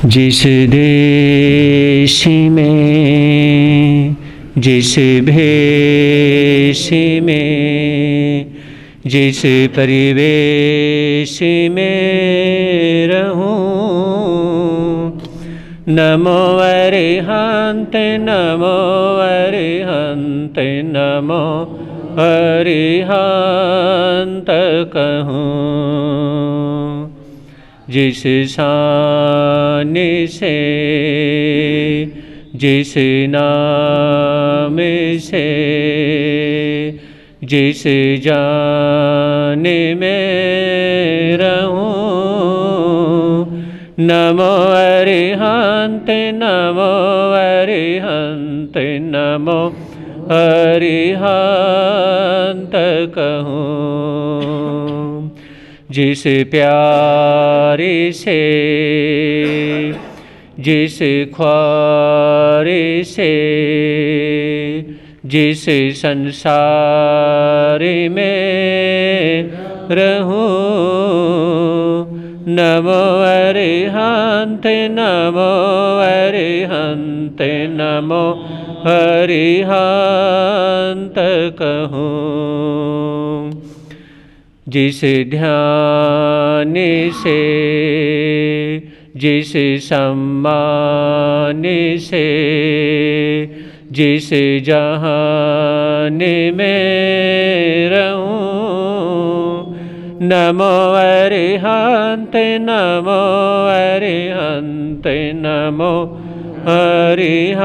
जिस देश में, जिस भेष में, जिस परिवेश में रहूं, नमो अरिहंत, नमो अरिहंत, नमो अरिहंत कहूँ। जिस शान से, जिस नाम से, जिस जान में रहूं, नमो अरिहंत, नमो अरिहंत, नमो अरिहंत कहूँ। जिस प्यारे से, जिस ख्वारे से, जिस संसार में रहूं, नमो अरिहंत, नमो अरिहंत, नमो अरिहंत कहूँ। जिस ध्यान से, जिस सम्मान से, जिस जहान में रहूं, नमो अरिहंत, नमो अरिहंत, नमो अरिहंत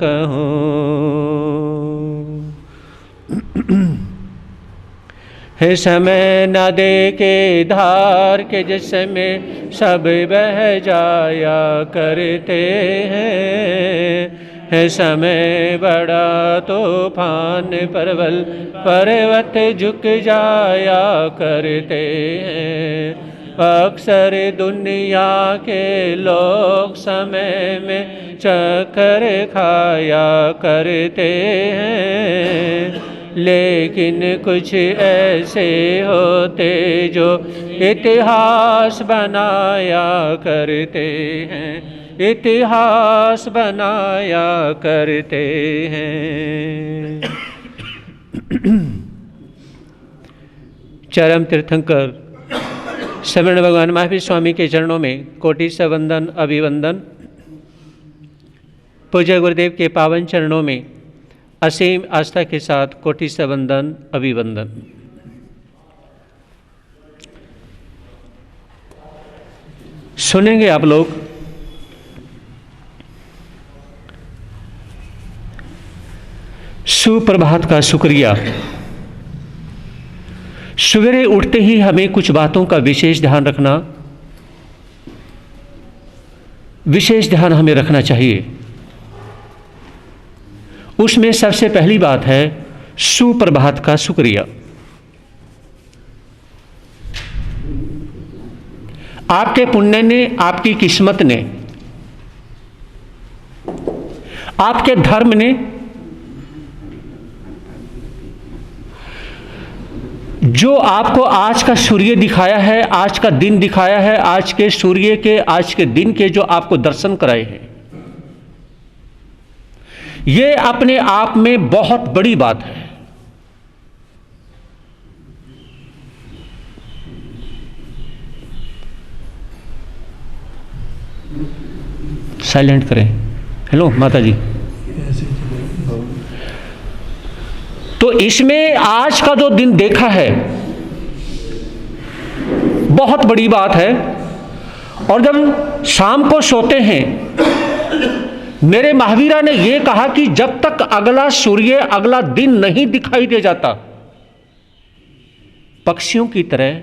कहूँ। है समय न दे के धार के जिसमें सब बह जाया करते हैं। है समय बड़ा तूफान परवल पर्वत झुक जाया करते हैं। अक्सर दुनिया के लोग समय में चक्कर खाया करते हैं, लेकिन कुछ ऐसे होते जो इतिहास बनाया करते हैं, इतिहास बनाया करते हैं। चरम तीर्थंकर शरण भगवान महावीर स्वामी के चरणों में कोटि से वंदन अभिवंदन। पूज्य गुरुदेव के पावन चरणों में असीम आस्था के साथ कोटि से वंदन अभिवंदन। सुनेंगे आप लोग सुप्रभात का शुक्रिया। सवेरे उठते ही हमें कुछ बातों का विशेष ध्यान रखना, विशेष ध्यान हमें रखना चाहिए। उसमें सबसे पहली बात है सुप्रभात का शुक्रिया। आपके पुण्य ने, आपकी किस्मत ने, आपके धर्म ने जो आपको आज का सूर्य दिखाया है, आज का दिन दिखाया है, आज के सूर्य के, आज के दिन के जो आपको दर्शन कराए हैं, ये अपने आप में बहुत बड़ी बात है। साइलेंट करें। हेलो माता जी। तो इसमें आज का जो दिन देखा है बहुत बड़ी बात है। और जब शाम को सोते हैं, मेरे महावीरा ने यह कहा कि जब तक अगला सूर्य, अगला दिन नहीं दिखाई दे जाता, पक्षियों की तरह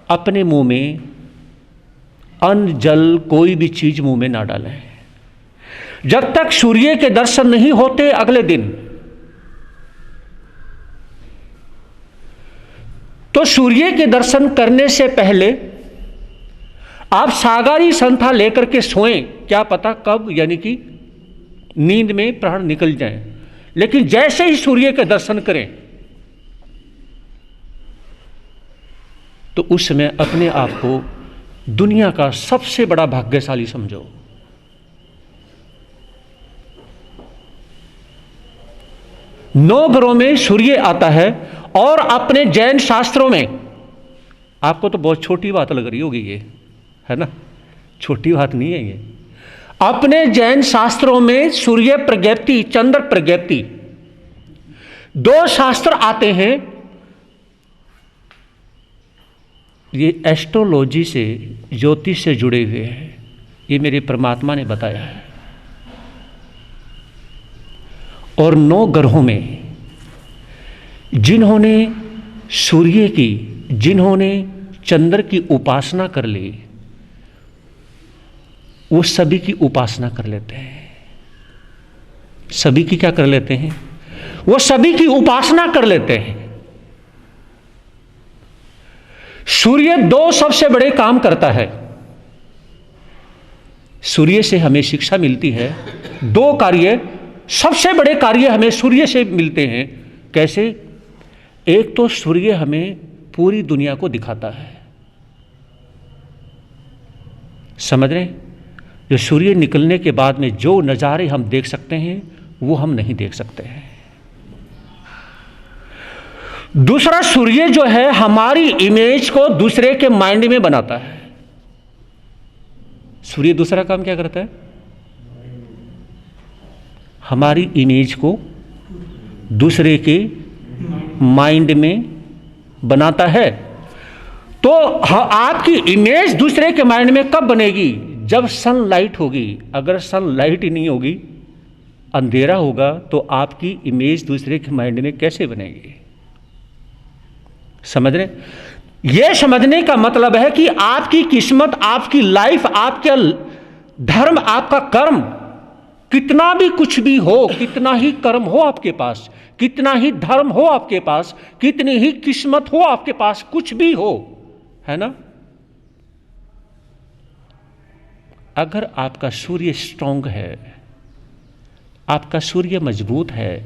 अपने मुंह में अन्न जल कोई भी चीज मुंह में ना डालें। जब तक सूर्य के दर्शन नहीं होते अगले दिन, तो सूर्य के दर्शन करने से पहले आप सागारी संथा लेकर के सोएं। क्या पता कब, यानी कि नींद में प्राण निकल जाएं। लेकिन जैसे ही सूर्य के दर्शन करें तो उस समय अपने आप को दुनिया का सबसे बड़ा भाग्यशाली समझो। नौ ग्रहों में सूर्य आता है, और अपने जैन शास्त्रों में, आपको तो बहुत छोटी बात लग रही होगी ये, है ना, छोटी बात नहीं है ये। अपने जैन शास्त्रों में सूर्य प्रज्ञप्ति, चंद्र प्रज्ञप्ति, दो शास्त्र आते हैं। ये एस्ट्रोलॉजी से, ज्योतिष से जुड़े हुए हैं। ये मेरे परमात्मा ने बताया है। और 9 ग्रहों में जिन्होंने सूर्य की, जिन्होंने चंद्र की उपासना कर ली, वो सभी की उपासना कर लेते हैं। सभी की क्या कर लेते हैं? वो सभी की उपासना कर लेते हैं। सूर्य 2 सबसे बड़े काम करता है। सूर्य से हमें शिक्षा मिलती है। 2 कार्य, सबसे बड़े कार्य हमें सूर्य से मिलते हैं। कैसे? एक तो सूर्य हमें पूरी दुनिया को दिखाता है। समझ रहे? जो सूर्य निकलने के बाद में जो नज़ारे हम देख सकते हैं, वो हम नहीं देख सकते हैं। दूसरा, सूर्य जो है हमारी इमेज को दूसरे के माइंड में बनाता है। सूर्य दूसरा काम क्या करता है? हमारी इमेज को दूसरे के माइंड में बनाता है। तो आपकी इमेज दूसरे के माइंड में कब बनेगी? जब सनलाइट होगी। अगर सनलाइट ही नहीं होगी, अंधेरा होगा, तो आपकी इमेज दूसरे के माइंड में कैसे बनेगी? समझ रहे? यह समझने का मतलब है कि आपकी किस्मत, आपकी लाइफ, आपका धर्म, आपका कर्म, कितना भी कुछ भी हो, कितना ही कर्म हो आपके पास, कितना ही धर्म हो आपके पास, कितनी ही किस्मत हो आपके पास, कुछ भी हो, है ना, अगर आपका सूर्य स्ट्रांग है, आपका सूर्य मजबूत है,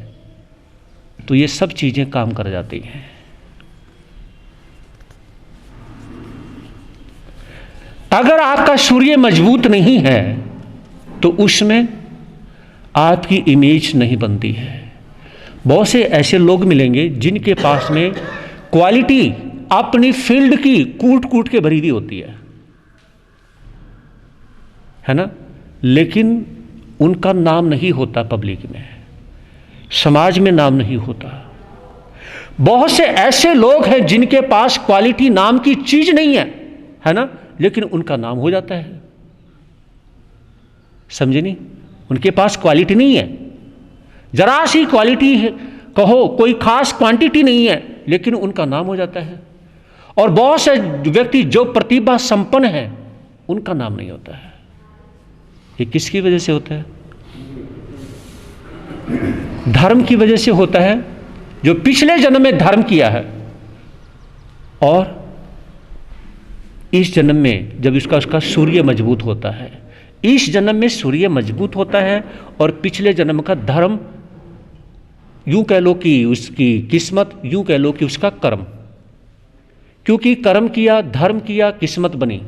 तो ये सब चीजें काम कर जाती हैं। अगर आपका सूर्य मजबूत नहीं है, तो उसमें आपकी इमेज नहीं बनती है। बहुत से ऐसे लोग मिलेंगे जिनके पास में क्वालिटी अपनी फील्ड की कूट कूट के भरी हुई होती है ना, लेकिन उनका नाम नहीं होता पब्लिक में, समाज में नाम नहीं होता। बहुत से ऐसे लोग हैं जिनके पास क्वालिटी नाम की चीज नहीं है ना, लेकिन उनका नाम हो जाता है। समझे नहीं? उनके पास क्वालिटी नहीं है, जरा सी क्वालिटी है, कहो कोई खास क्वांटिटी नहीं है, लेकिन उनका नाम हो जाता है। और बहुत से व्यक्ति जो प्रतिभा संपन्न है, उनका नाम नहीं होता है। ये किसकी वजह से होता है? धर्म की वजह से होता है। जो पिछले जन्म में धर्म किया है और इस जन्म में जब उसका सूर्य मजबूत होता है, इस जन्म में सूर्य मजबूत होता है और पिछले जन्म का धर्म, यूं कह लो कि उसकी किस्मत, यूं कह लो कि उसका कर्म, क्योंकि कर्म किया, धर्म किया, किस्मत बनी,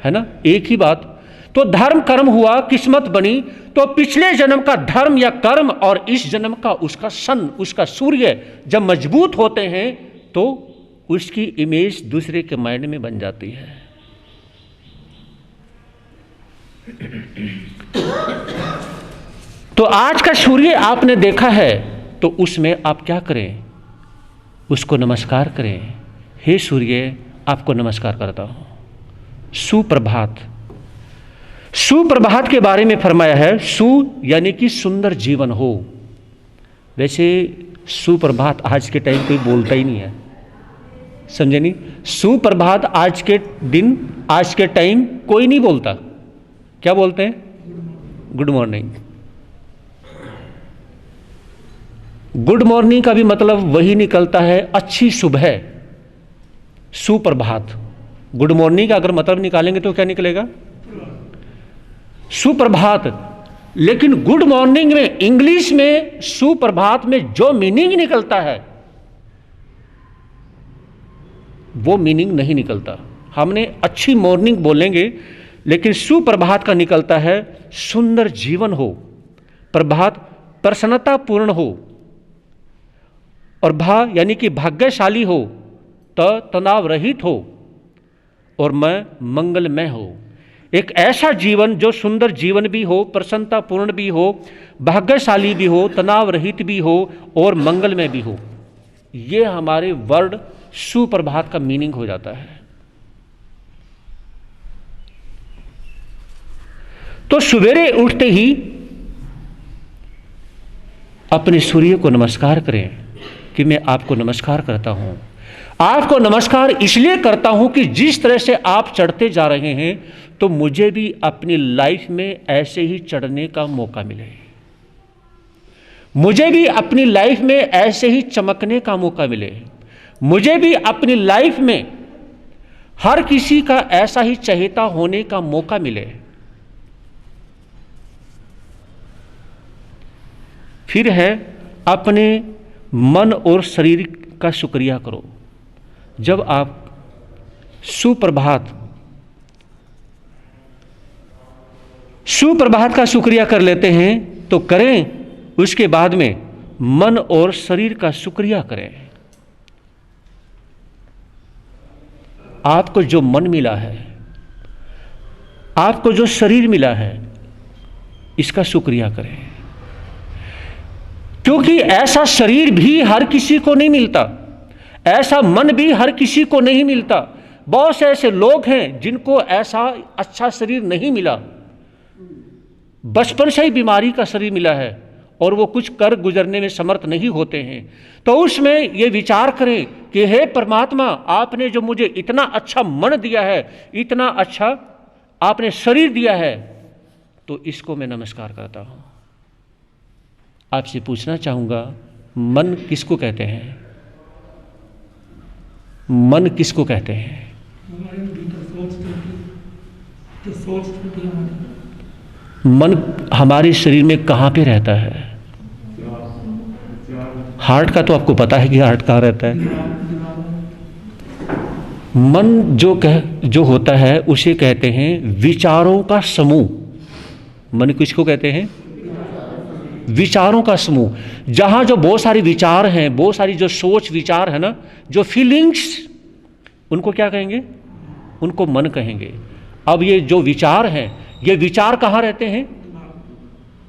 है ना, एक ही बात। तो धर्म कर्म हुआ, किस्मत बनी, तो पिछले जन्म का धर्म या कर्म और इस जन्म का उसका सन, उसका सूर्य जब मजबूत होते हैं, तो उसकी इमेज दूसरे के माइंड में बन जाती है। तो आज का सूर्य आपने देखा है, तो उसमें आप क्या करें? उसको नमस्कार करें। हे सूर्य, आपको नमस्कार करता हूं। सुप्रभात। सुप्रभात के बारे में फरमाया है, सु यानी कि सुंदर जीवन हो। वैसे सुप्रभात आज के टाइम कोई बोलता ही नहीं है, समझे नहीं? सुप्रभात आज के दिन, आज के टाइम कोई नहीं बोलता। क्या बोलते हैं? Good morning. गुड मॉर्निंग का भी मतलब वही निकलता है, अच्छी सुबह, सुप्रभात। गुड मॉर्निंग का अगर मतलब निकालेंगे तो क्या निकलेगा? सुप्रभात। लेकिन गुड मॉर्निंग में, इंग्लिश में सुप्रभात में जो मीनिंग निकलता है, वो मीनिंग नहीं निकलता। हमने अच्छी मॉर्निंग बोलेंगे, लेकिन सुप्रभात का निकलता है सुंदर जीवन हो, प्रभात प्रसन्नतापूर्ण हो, और भा यानी कि भाग्यशाली हो, तनाव रहित हो, और मैं मंगलमय हो। एक ऐसा जीवन जो सुंदर जीवन भी हो, प्रसन्नतापूर्ण भी हो, भाग्यशाली भी हो, तनाव रहित भी हो और मंगलमय भी हो। ये हमारे वर्ड सुप्रभात का मीनिंग हो जाता है। तो सवेरे उठते ही अपने सूर्य को नमस्कार करें कि मैं आपको नमस्कार करता हूं। आपको नमस्कार इसलिए करता हूं कि जिस तरह से आप चढ़ते जा रहे हैं तो मुझे भी अपनी लाइफ में ऐसे ही चढ़ने का मौका मिले, मुझे भी अपनी लाइफ में ऐसे ही चमकने का मौका मिले, मुझे भी अपनी लाइफ में हर किसी का ऐसा ही चहेता होने का मौका मिले। फिर है अपने मन और शरीर का शुक्रिया करो। जब आप सुप्रभात का शुक्रिया कर लेते हैं तो करें, उसके बाद में मन और शरीर का शुक्रिया करें। आपको जो मन मिला है, आपको जो शरीर मिला है, इसका शुक्रिया करें, क्योंकि ऐसा शरीर भी हर किसी को नहीं मिलता, ऐसा मन भी हर किसी को नहीं मिलता। बहुत से ऐसे लोग हैं जिनको ऐसा अच्छा शरीर नहीं मिला, बचपन से ही बीमारी का शरीर मिला है और वो कुछ कर गुजरने में समर्थ नहीं होते हैं। तो उसमें ये विचार करें कि हे परमात्मा, आपने जो मुझे इतना अच्छा मन दिया है, इतना अच्छा आपने शरीर दिया है, तो इसको मैं नमस्कार करता हूँ। आपसे पूछना चाहूँगा, मन किसको कहते हैं? मन किसको कहते हैं? मन हमारे शरीर में कहाँ पे रहता है? हार्ट का तो आपको पता है कि हार्ट कहाँ रहता है। मन जो होता है उसे कहते हैं विचारों का समूह। मन किसको कहते हैं? विचारों का समूह। जहां जो बहुत सारे विचार हैं, बहुत सारी जो सोच विचार है ना, जो फीलिंग्स, उनको क्या कहेंगे? उनको मन कहेंगे। अब ये जो विचार हैं, ये विचार कहाँ रहते हैं?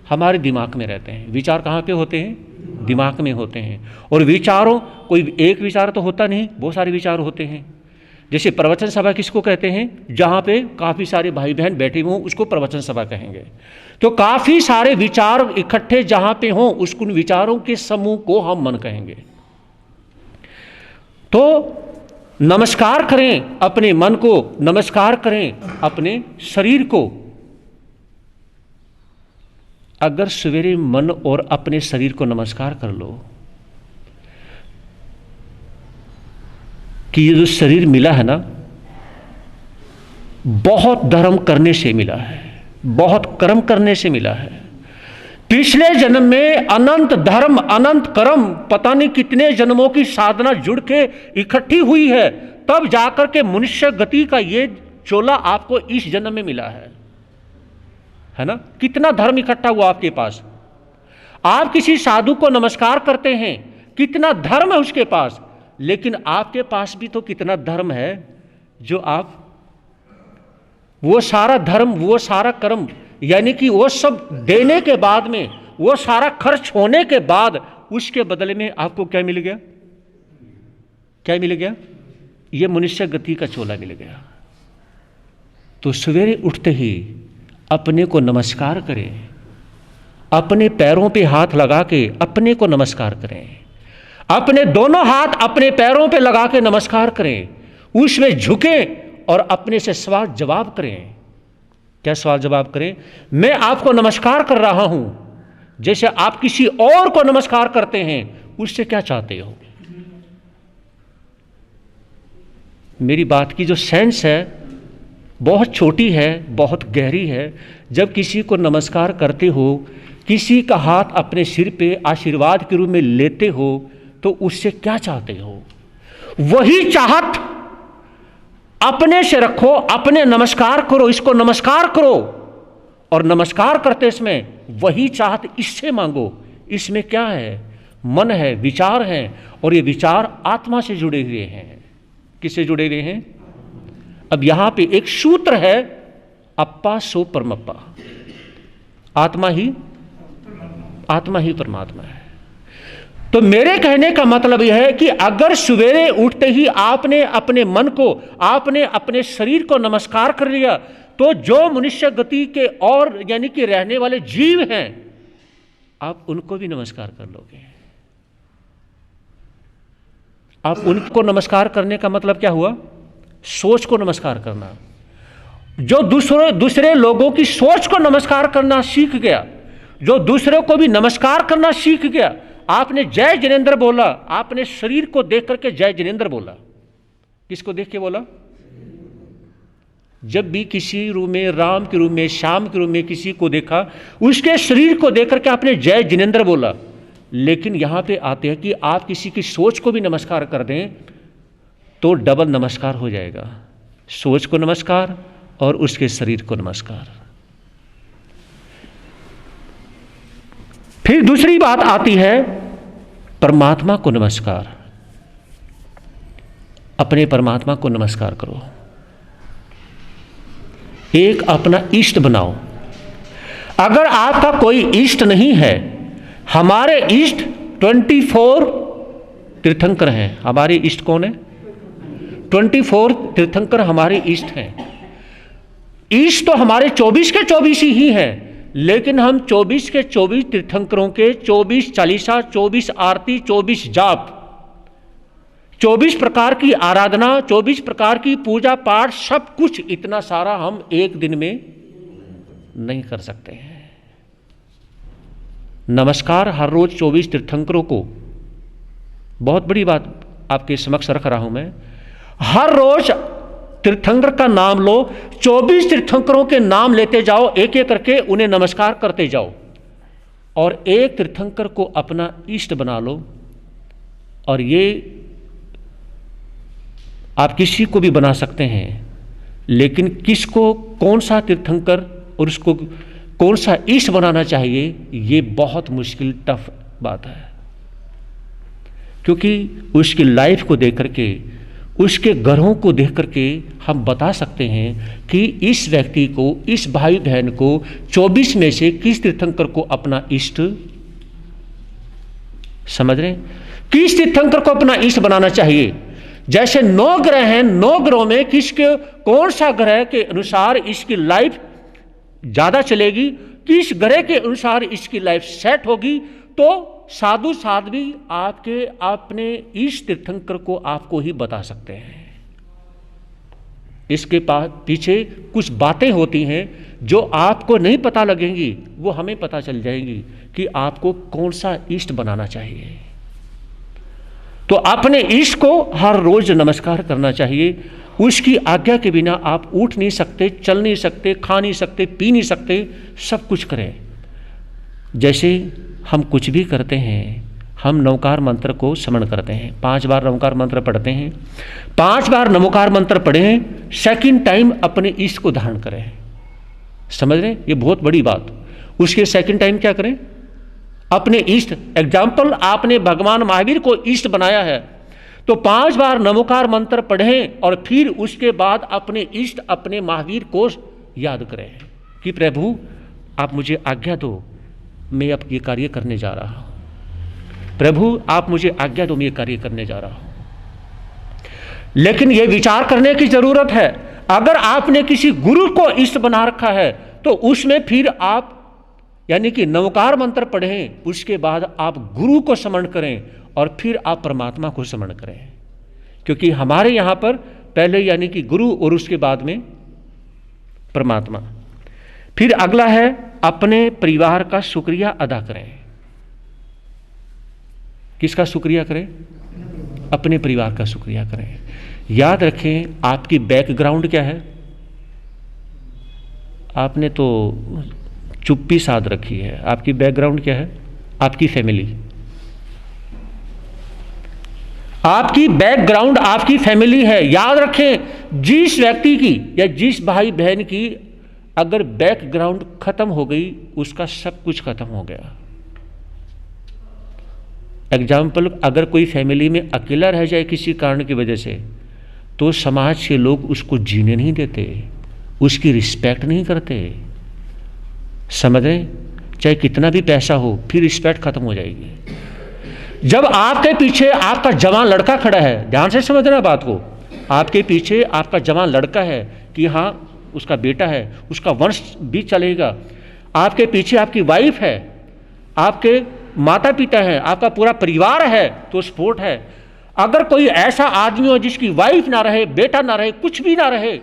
हमारे दिमाग में रहते हैं। विचार कहाँ पे होते हैं? दिमाग में होते हैं। और विचारों, कोई एक विचार तो होता नहीं, बहुत सारे विचार होते हैं। जैसे प्रवचन सभा किसको कहते हैं? जहाँ पे काफ़ी सारे भाई बहन बैठे हुए हों, उसको प्रवचन सभा कहेंगे। तो काफ़ी सारे विचार इकट्ठे जहाँ पे हों, उसको उन विचारों के समूह को हम मन कहेंगे। तो नमस्कार करें अपने मन को, नमस्कार करें अपने शरीर को। अगर सवेरे मन और अपने शरीर को नमस्कार कर लो कि ये जो शरीर मिला है ना, बहुत धर्म करने से मिला है, बहुत कर्म करने से मिला है। पिछले जन्म में अनंत धर्म, अनंत कर्म, पता नहीं कितने जन्मों की साधना जुड़ के इकट्ठी हुई है, तब जाकर के मनुष्य गति का ये चोला आपको इस जन्म में मिला है ना। कितना धर्म इकट्ठा हुआ आपके पास। आप किसी साधु को नमस्कार करते हैं, कितना धर्म है उसके पास, लेकिन आपके पास भी तो कितना धर्म है जो आप वो सारा धर्म, वो सारा कर्म, यानी कि वो सब देने के बाद में, वो सारा खर्च होने के बाद, उसके बदले में आपको क्या मिल गया? क्या मिल गया? ये मनुष्य गति का चोला मिल गया। तो सवेरे उठते ही अपने को नमस्कार करें, अपने पैरों पे हाथ लगा के अपने को नमस्कार करें, अपने दोनों हाथ अपने पैरों पे लगा के नमस्कार करें, उसमें झुकें और अपने से सवाल जवाब करें। क्या सवाल जवाब करें? मैं आपको नमस्कार कर रहा हूं, जैसे आप किसी और को नमस्कार करते हैं, उससे क्या चाहते हो? मेरी बात की जो सेंस है बहुत छोटी है, बहुत गहरी है। जब किसी को नमस्कार करते हो, किसी का हाथ अपने सिर पे आशीर्वाद के रूप में लेते हो, तो उससे क्या चाहते हो? वही चाहत अपने से रखो, अपने नमस्कार करो, इसको नमस्कार करो, और नमस्कार करते समय वही चाहत इससे मांगो। इसमें क्या है? मन है, विचार हैं, और ये विचार आत्मा से जुड़े हुए हैं। किससे जुड़े हुए हैं? अब यहां पे एक सूत्र है, अप्पा सो परमप्पा। आत्मा ही परमात्मा है। तो मेरे कहने का मतलब यह है कि अगर सवेरे उठते ही आपने अपने मन को, आपने अपने शरीर को नमस्कार कर लिया, तो जो मनुष्य गति के और यानी कि रहने वाले जीव हैं, आप उनको भी नमस्कार कर लोगे। आप उनको नमस्कार करने का मतलब क्या हुआ? सोच को नमस्कार करना। जो दूसरे लोगों की सोच को नमस्कार करना सीख गया, जो दूसरों को भी नमस्कार करना सीख गया, आपने जय जिनेंद्र बोला, आपने शरीर को देख करके जय जिनेंद्र बोला। किसको देख के बोला? जब भी किसी रूप में, राम के रूप में, श्याम के रूप में किसी को देखा, उसके शरीर को देख करके आपने जय जिनेंद्र बोला। लेकिन यहां पे आते हैं कि आप किसी की सोच को भी नमस्कार कर दें तो डबल नमस्कार हो जाएगा। सोच को नमस्कार और उसके शरीर को नमस्कार। फिर दूसरी बात आती है परमात्मा को नमस्कार। अपने परमात्मा को नमस्कार करो। एक अपना इष्ट बनाओ। अगर आपका कोई इष्ट नहीं है, हमारे इष्ट 24 तीर्थंकर हैं। हमारे इष्ट कौन है? 24 तीर्थंकर हमारे इष्ट हैं। इष्ट तो हमारे 24 के 24 ही हैं, लेकिन हम 24 के 24 तीर्थंकरों के 24 चालीसा, 24 आरती, 24 जाप, 24 प्रकार की आराधना, 24 प्रकार की पूजा पाठ, सब कुछ इतना सारा हम एक दिन में नहीं कर सकते हैं। नमस्कार हर रोज 24 तीर्थंकरों को, बहुत बड़ी बात आपके समक्ष रख रहा हूं मैं, हर रोज तीर्थंकर का नाम लो, 24 तीर्थंकरों के नाम लेते जाओ, एक एक करके उन्हें नमस्कार करते जाओ, और एक तीर्थंकर को अपना इष्ट बना लो। और ये आप किसी को भी बना सकते हैं, लेकिन किसको, कौन सा तीर्थंकर और उसको कौन सा इष्ट बनाना चाहिए, ये बहुत मुश्किल, टफ बात है। क्योंकि उसकी लाइफ को देख करके, उसके ग्रहों को देख करके हम बता सकते हैं कि इस व्यक्ति को, इस भाई बहन को 24 में से किस तीर्थंकर को अपना इष्ट, समझ रहे हैं, किस तीर्थंकर को अपना इष्ट बनाना चाहिए। जैसे 9 ग्रह हैं, 9 ग्रहों में किसके, कौन सा ग्रह के अनुसार इसकी लाइफ ज्यादा चलेगी, किस ग्रह के अनुसार इसकी लाइफ सेट होगी, तो साधु साध्वी आपके अपने इस तीर्थंकर को आपको ही बता सकते हैं। इसके पीछे कुछ बातें होती हैं जो आपको नहीं पता लगेंगी, वो हमें पता चल जाएंगी कि आपको कौन सा इष्ट बनाना चाहिए। तो अपने इष्ट को हर रोज नमस्कार करना चाहिए। उसकी आज्ञा के बिना आप उठ नहीं सकते, चल नहीं सकते, खा नहीं सकते, पी नहीं सकते, सब कुछ करें। जैसे हम कुछ भी करते हैं, हम नमोकार मंत्र को स्मरण करते हैं, 5 बार नमोकार मंत्र पढ़ते हैं, 5 बार नमोकार मंत्र पढ़ें, सेकंड टाइम अपने इष्ट को धारण करें। समझ रहे हैं? ये बहुत बड़ी बात। उसके सेकंड टाइम क्या करें? अपने इष्ट, एग्जाम्पल आपने भगवान महावीर को इष्ट बनाया है, तो 5 बार नमोकार मंत्र पढ़ें और फिर उसके बाद अपने इष्ट, अपने महावीर को याद करें कि प्रभु आप मुझे आज्ञा दो, मैं अब ये कार्य करने जा रहा हूं। प्रभु आप मुझे आज्ञा दो, मैं ये कार्य करने जा रहा हूं। लेकिन ये विचार करने की जरूरत है, अगर आपने किसी गुरु को इष्ट बना रखा है तो उसमें फिर आप यानी कि नमोकार मंत्र पढ़ें, उसके बाद आप गुरु को स्मरण करें और फिर आप परमात्मा को स्मरण करें। क्योंकि हमारे यहां पर पहले यानी कि गुरु और उसके बाद में परमात्मा। फिर अगला है अपने परिवार का शुक्रिया अदा करें। किसका शुक्रिया करें? अपने परिवार का शुक्रिया करें। याद रखें आपकी बैकग्राउंड क्या है। आपने तो चुप्पी साध रखी है, आपकी बैकग्राउंड क्या है? आपकी फैमिली। आपकी बैकग्राउंड आपकी फैमिली है। याद रखें जिस व्यक्ति की या जिस भाई बहन की अगर बैकग्राउंड खत्म हो गई, उसका सब कुछ खत्म हो गया। एग्जाम्पल, अगर कोई फैमिली में अकेला रह जाए किसी कारण की वजह से, तो समाज के लोग उसको जीने नहीं देते, उसकी रिस्पेक्ट नहीं करते। समझ रहे? चाहे कितना भी पैसा हो, फिर रिस्पेक्ट खत्म हो जाएगी। जब आपके पीछे आपका जवान लड़का खड़ा है, ध्यान से समझना बात को, आपके पीछे आपका जवान लड़का है कि हाँ उसका बेटा है, उसका वंश भी चलेगा, आपके पीछे आपकी वाइफ है, आपके माता पिता हैं, आपका पूरा परिवार है, तो सपोर्ट है। अगर कोई ऐसा आदमी हो जिसकी वाइफ ना रहे, बेटा ना रहे, कुछ भी ना रहे,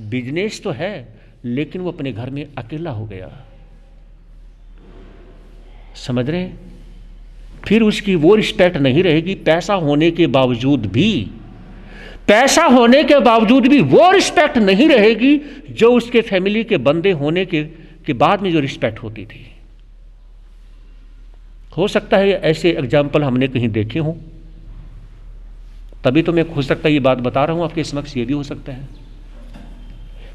बिजनेस तो है लेकिन वो अपने घर में अकेला हो गया, समझ रहे हैं? फिर उसकी वो रिस्पेक्ट नहीं रहेगी। पैसा होने के बावजूद भी वो रिस्पेक्ट नहीं रहेगी जो उसके फैमिली के बंदे होने के बाद में जो रिस्पेक्ट होती थी। हो सकता है ऐसे एग्जाम्पल हमने कहीं देखे हों, तभी तो मैं हो सकता है ये बात बता रहा हूं आपके समक्ष। ये भी हो सकता है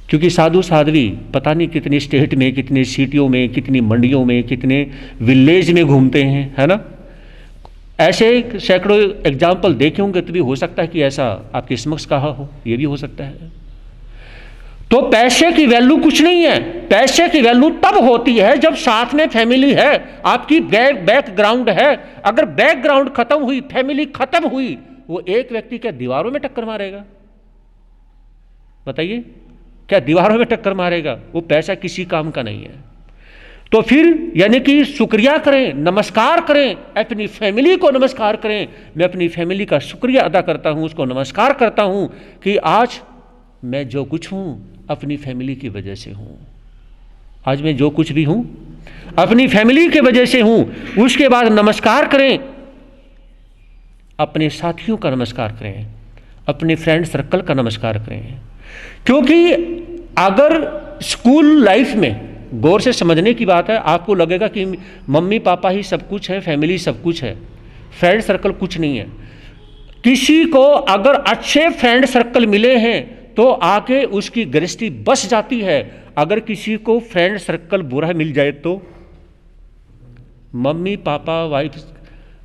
क्योंकि साधु साध्वी पता नहीं कितने स्टेट में, कितने सिटियों में, कितनी मंडियों में, कितने विलेज में घूमते हैं, है ना। ऐसे सैकड़ों एग्जाम्पल देखे होंगे, तो भी हो सकता है कि ऐसा आपके समक्ष कहा हो, ये भी हो सकता है। तो पैसे की वैल्यू कुछ नहीं है। पैसे की वैल्यू तब होती है जब साथ में फैमिली है, आपकी बैकग्राउंड है। अगर बैकग्राउंड खत्म हुई, फैमिली खत्म हुई, वो एक व्यक्ति क्या दीवारों में टक्कर मारेगा? बताइए, क्या दीवारों में टक्कर मारेगा? वो पैसा किसी काम का नहीं है। तो फिर यानी कि शुक्रिया करें, नमस्कार करें, अपनी फैमिली को नमस्कार करें। मैं अपनी फैमिली का शुक्रिया अदा करता हूं, उसको नमस्कार करता हूं कि आज मैं जो कुछ हूं अपनी फैमिली की वजह से हूं। आज मैं जो कुछ भी हूं अपनी फैमिली की वजह से हूं। उसके बाद नमस्कार करें, अपने साथियों का नमस्कार करें, अपने फ्रेंड सर्कल का नमस्कार करें। क्योंकि अगर स्कूल लाइफ में, गौर से समझने की बात है, आपको लगेगा कि मम्मी पापा ही सब कुछ है, फैमिली सब कुछ है, फ्रेंड सर्कल कुछ नहीं है। किसी को अगर अच्छे फ्रेंड सर्कल मिले हैं तो आके उसकी गृहस्थी बस जाती है। अगर किसी को फ्रेंड सर्कल बुरा मिल जाए तो मम्मी पापा वाइफ,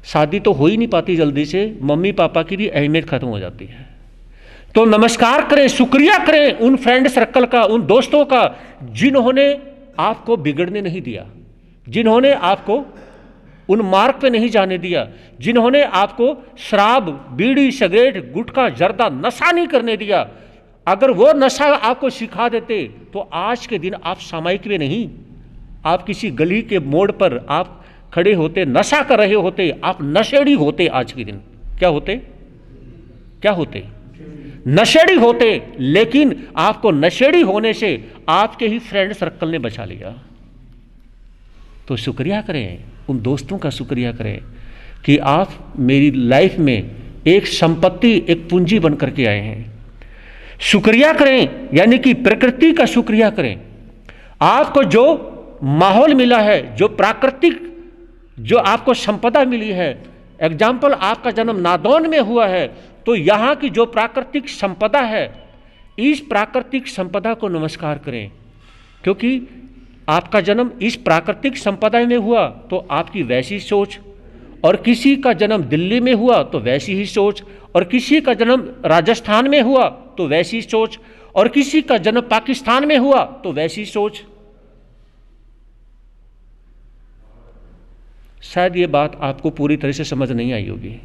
शादी तो हो ही नहीं पाती जल्दी से, मम्मी पापा की भी अहमियत खत्म हो जाती है। तो नमस्कार करें, शुक्रिया करें उन फ्रेंड सर्कल का, उन दोस्तों का जिन्होंने आपको बिगड़ने नहीं दिया, जिन्होंने आपको उन मार्ग पे नहीं जाने दिया, जिन्होंने आपको शराब, बीड़ी, सिगरेट, गुटखा, जर्दा नशा नहीं करने दिया। अगर वो नशा आपको सिखा देते तो आज के दिन आप सामायिक में नहीं, आप किसी गली के मोड़ पर आप खड़े होते, नशा कर रहे होते, आप नशेड़ी होते। आज के दिन क्या होते? क्या होते? नशेड़ी होते। लेकिन आपको नशेड़ी होने से आपके ही फ्रेंड सर्कल ने बचा लिया। तो शुक्रिया करें, उन दोस्तों का शुक्रिया करें कि आप मेरी लाइफ में एक संपत्ति, एक पूंजी बन करके आए हैं। शुक्रिया करें, यानी कि प्रकृति का शुक्रिया करें। आपको जो माहौल मिला है, जो प्राकृतिक, जो आपको संपदा मिली है, एग्जाम्पल आपका जन्म नादौन में हुआ है, तो यहाँ की जो प्राकृतिक संपदा है, इस प्राकृतिक संपदा को नमस्कार करें। क्योंकि आपका जन्म इस प्राकृतिक संपदा में हुआ तो आपकी वैसी सोच, और किसी का जन्म दिल्ली में हुआ तो वैसी ही सोच, और किसी का जन्म राजस्थान में हुआ तो वैसी सोच, और किसी का जन्म पाकिस्तान में हुआ तो वैसी सोच। शायद ये बात आपको पूरी तरह से समझ नहीं आई होगी।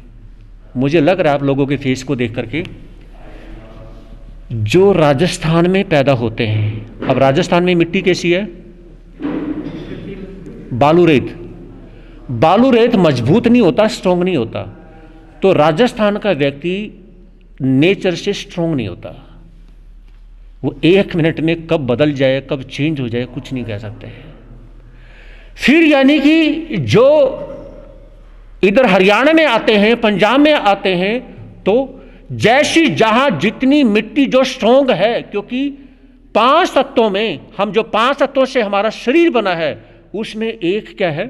मुझे लग रहा है आप लोगों के फेस को देख करके, जो राजस्थान में पैदा होते हैं, अब राजस्थान में मिट्टी कैसी है? बालू रेत। बालू रेत मजबूत नहीं होता, स्ट्रोंग नहीं होता। तो राजस्थान का व्यक्ति नेचर से स्ट्रोंग नहीं होता। वो 1 मिनट में कब बदल जाए, कब चेंज हो जाए, कुछ नहीं कह सकते हैं। फिर यानी कि जो इधर हरियाणा में आते हैं, पंजाब में आते हैं, तो जैसी जहां जितनी मिट्टी जो स्ट्रोंग है, क्योंकि 5 तत्वों में, हम जो 5 तत्वों से हमारा शरीर बना है, उसमें एक क्या है?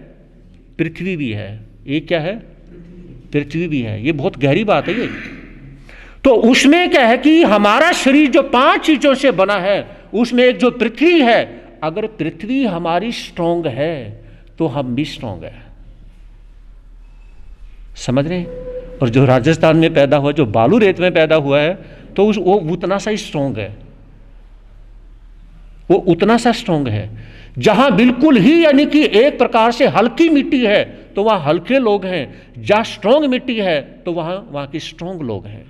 पृथ्वी भी है। एक क्या है? पृथ्वी भी है। ये बहुत गहरी बात है ये। तो उसमें क्या है कि हमारा शरीर जो 5 चीजों से बना है, उसमें एक जो पृथ्वी है, अगर पृथ्वी हमारी स्ट्रांग है तो हम भी स्ट्रांग है। समझ रहे हैं? और जो राजस्थान में पैदा हुआ, जो बालू रेत में पैदा हुआ है, तो वो उतना सा ही स्ट्रांग है, वो उतना सा स्ट्रांग है। जहां बिल्कुल ही यानी कि एक प्रकार से हल्की मिट्टी है तो वहां हल्के लोग हैं, जहां स्ट्रांग मिट्टी है तो वहां की स्ट्रांग लोग हैं।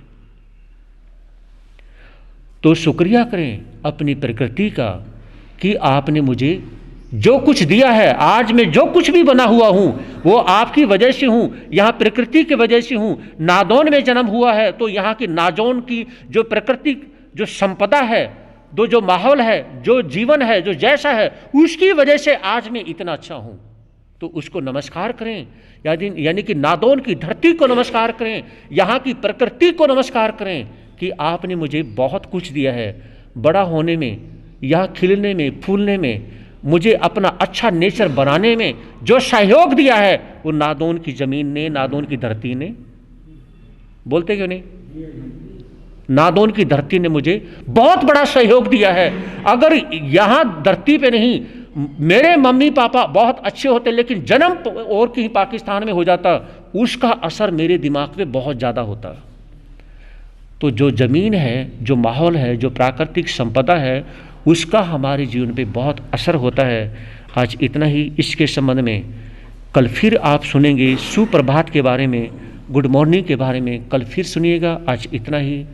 तो शुक्रिया करें अपनी प्रकृति का कि आपने मुझे जो कुछ दिया है, आज मैं जो कुछ भी बना हुआ हूं वो आपकी वजह से हूं, यहां प्रकृति की वजह से हूं। नादौन में जन्म हुआ है तो यहां की नादौन की जो प्रकृति, जो संपदा है, जो माहौल है, जो जीवन है, जो जैसा है, उसकी वजह से आज मैं इतना अच्छा हूं। तो उसको नमस्कार करें, यानी कि नादौन की धरती को नमस्कार करें, यहाँ की प्रकृति को नमस्कार करें कि आपने मुझे बहुत कुछ दिया है। बड़ा होने में, यहाँ खिलने में, फूलने में, मुझे अपना अच्छा नेचर बनाने में जो सहयोग दिया है वो नादौन की ज़मीन ने, नादौन की धरती ने। बोलते क्यों नहीं? नादौन की धरती ने मुझे बहुत बड़ा सहयोग दिया है। अगर यहाँ धरती पे नहीं, मेरे मम्मी पापा बहुत अच्छे होते लेकिन जन्म और कहीं पाकिस्तान में हो जाता, उसका असर मेरे दिमाग पे बहुत ज़्यादा होता। तो जो ज़मीन है, जो माहौल है, जो प्राकृतिक संपदा है, उसका हमारे जीवन पे बहुत असर होता है। आज इतना ही इसके संबंध में। कल फिर आप सुनेंगे सुप्रभात के बारे में, गुड मॉर्निंग के बारे में, कल फिर सुनिएगा। आज इतना ही।